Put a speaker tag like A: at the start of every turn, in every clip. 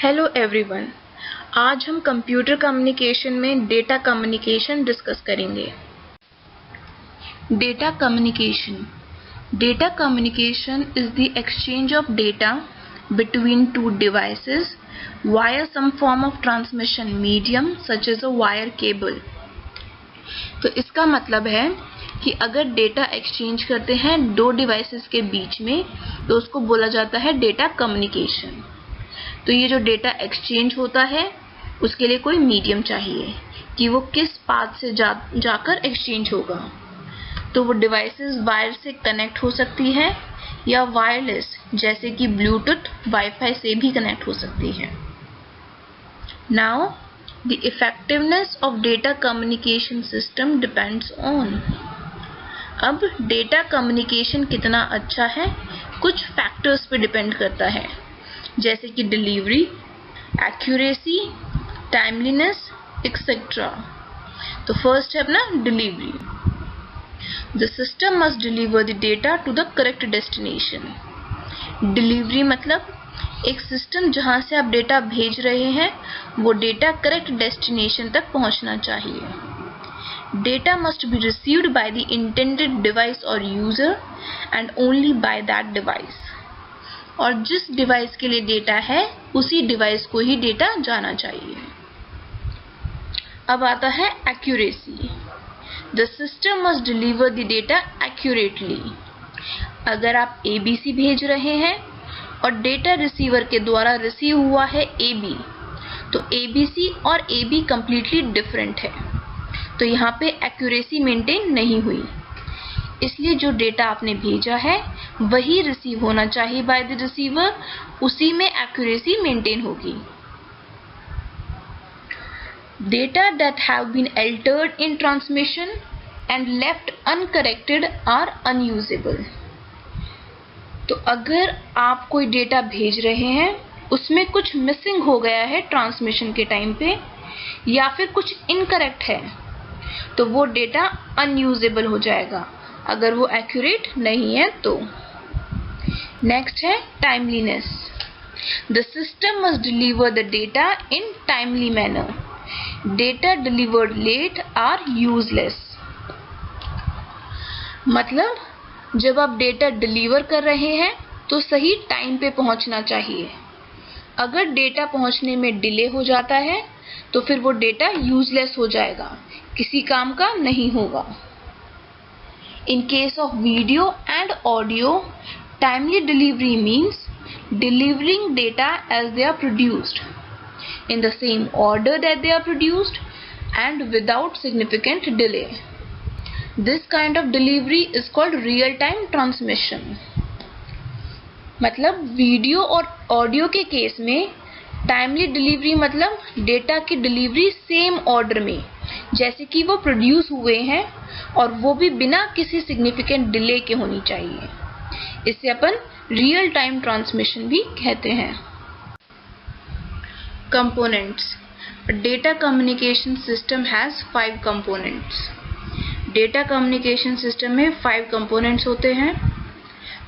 A: Hello everyone, आज हम computer communication में डेटा कम्युनिकेशन डिस्कस करेंगे। Data communication is the exchange of data between two devices via some form of transmission medium such as a wire cable। तो इसका मतलब है कि अगर डेटा एक्सचेंज करते हैं दो डिवाइसेस के बीच में तो उसको बोला जाता है डेटा कम्युनिकेशन। तो ये जो डेटा एक्सचेंज होता है उसके लिए कोई मीडियम चाहिए कि वो किस पाथ से जाकर एक्सचेंज होगा। तो वो डिवाइसेस वायर से कनेक्ट हो सकती है या वायरलेस जैसे कि ब्लूटूथ वाईफाई से भी कनेक्ट हो सकती है। Now the effectiveness of data communication system depends on. अब डेटा कम्युनिकेशन कितना अच्छा है कुछ फैक्टर्स पे डिपेंड करता है, जैसे कि डिलीवरी, एक्यूरेसी, टाइमलीनेस एक्सेट्रा। तो फर्स्ट है अपना delivery. The system must deliver the data to the correct destination। Delivery मतलब एक सिस्टम जहां से आप डेटा भेज रहे हैं वो डेटा करेक्ट डेस्टिनेशन तक पहुंचना चाहिए। Data must be received by the intended device or user and only by that device। और जिस डिवाइस के लिए डेटा है उसी डिवाइस को ही डेटा जाना चाहिए। अब आता है accuracy. The system must deliver the data accurately। अगर आप ABC भेज रहे हैं और डेटा रिसीवर के द्वारा रिसीव हुआ है AB, तो ABC और AB कंप्लीटली डिफरेंट है, तो यहाँ पे एक्यूरेसी मेंटेन नहीं हुई। इसलिए जो डेटा आपने भेजा है वही रिसीव होना चाहिए बाय द रिसीवर, उसी में एक्यूरेसी मेंटेन होगी। Data that have been altered in transmission and left uncorrected are unusable। तो अगर आप कोई डेटा भेज रहे हैं उसमें कुछ मिसिंग हो गया है ट्रांसमिशन के टाइम पे या फिर कुछ इनकरेक्ट है तो वो डेटा अनयूजेबल हो जाएगा अगर वो एक्यूरेट नहीं है तो। नेक्स्ट है timeliness. The system must deliver the data in timely manner. Data delivered late are useless. मतलब जब आप डेटा डिलीवर कर रहे हैं तो सही टाइम पे पहुंचना चाहिए। अगर डेटा पहुंचने में डिले हो जाता है तो फिर वो डेटा यूजलेस हो जाएगा, किसी काम का नहीं होगा। In case of video and audio, timely delivery means delivering data as they are produced in the same order that they are produced and without significant delay। This kind of delivery is called real time transmission। मतलब video और audio के case में timely delivery मतलब data की delivery same order में जैसे कि वो प्रोड्यूस हुए हैं और वो भी बिना किसी सिग्निफिकेंट डिले के होनी चाहिए। इसे अपन रियल टाइम ट्रांसमिशन भी कहते हैं। Components। A data communication system has 5 components। Data communication system में 5 कंपोनेंट्स होते हैं।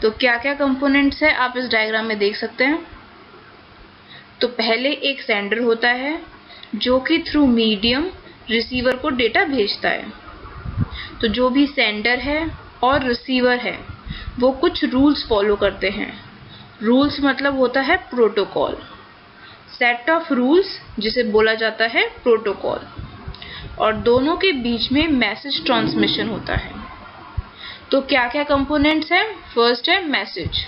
A: तो क्या क्या कंपोनेंट्स है आप इस डायग्राम में देख सकते हैं। तो पहले एक सेंडर होता है जो कि थ्रू मीडियम रिसीवर को डेटा भेजता है। तो जो भी सेंडर है और रिसीवर है वो कुछ रूल्स फॉलो करते हैं। रूल्स मतलब होता है प्रोटोकॉल, सेट ऑफ रूल्स जिसे बोला जाता है प्रोटोकॉल, और दोनों के बीच में मैसेज ट्रांसमिशन होता है। तो क्या क्या कंपोनेंट्स हैं। फर्स्ट है message.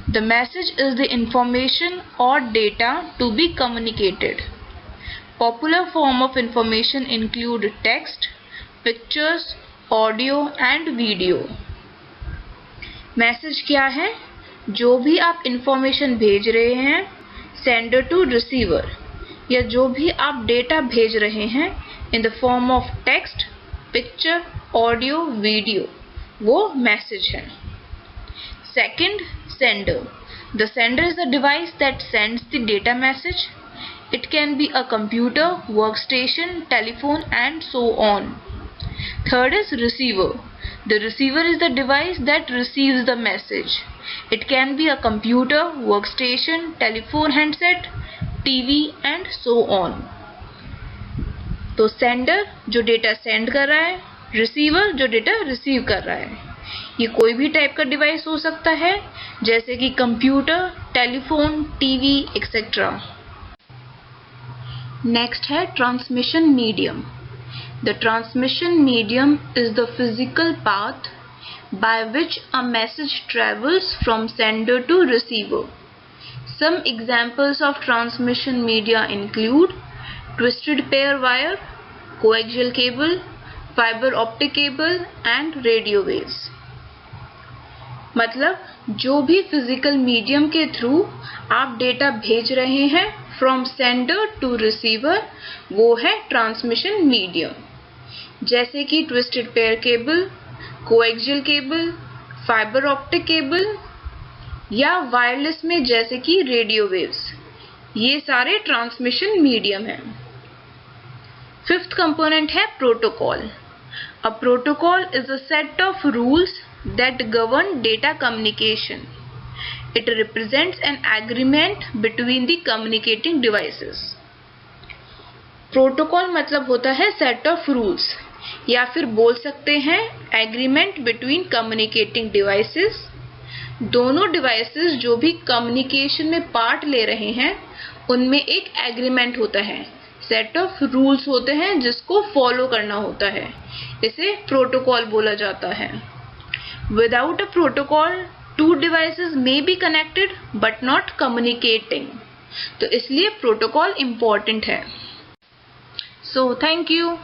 A: The message is the information और data to be communicated. Popular form of information include text, pictures, audio and video. Message क्या है, जो भी आप इंफॉर्मेशन भेज रहे हैं सेंडर टू रिसीवर या जो भी आप डेटा भेज रहे हैं in the form of text, picture, audio, video, वो मैसेज है। Second, sender. The sender is the device that sends the data message. It can be a computer, workstation, telephone and so on. Third is receiver. The receiver is the device that receives the message. It can be a computer, workstation, telephone handset, TV and so on. तो sender जो data send कर रहा है, receiver जो data receive कर रहा है, ये कोई भी टाइप का डिवाइस हो सकता है, जैसे कि computer, telephone, TV etcetera. Next है transmission medium. The transmission medium is the physical path by which a message travels from sender to receiver. Some examples of transmission media include twisted pair wire, coaxial cable, fiber optic cable and radio waves. मतलब जो भी physical medium के through आप data भेज रहे हैं from sender to receiver, वो है ट्रांसमिशन मीडियम, जैसे कि twisted pair cable, coaxial cable, fibre optic cable या वायरलेस में जैसे कि रेडियो वेव्स, ये सारे ट्रांसमिशन मीडियम हैं। फिफ्थ कंपोनेंट है protocol. A protocol is a set of rules that govern data communication. It represents an agreement between the communicating devices. Protocol मतलब होता है सेट ऑफ रूल्स, या फिर बोल सकते हैं एग्रीमेंट बिटवीन कम्युनिकेटिंग डिवाइसेस। दोनों डिवाइसेस जो भी कम्युनिकेशन में पार्ट ले रहे हैं, उनमें एक एग्रीमेंट होता है, सेट ऑफ रूल्स होते हैं जिसको फॉलो करना होता है, इसे प्रोटोकॉल बोला जाता है। Without a protocol two devices may be connected but not communicating, तो इसलिए प्रोटोकॉल इंपॉर्टेंट है। So thank you.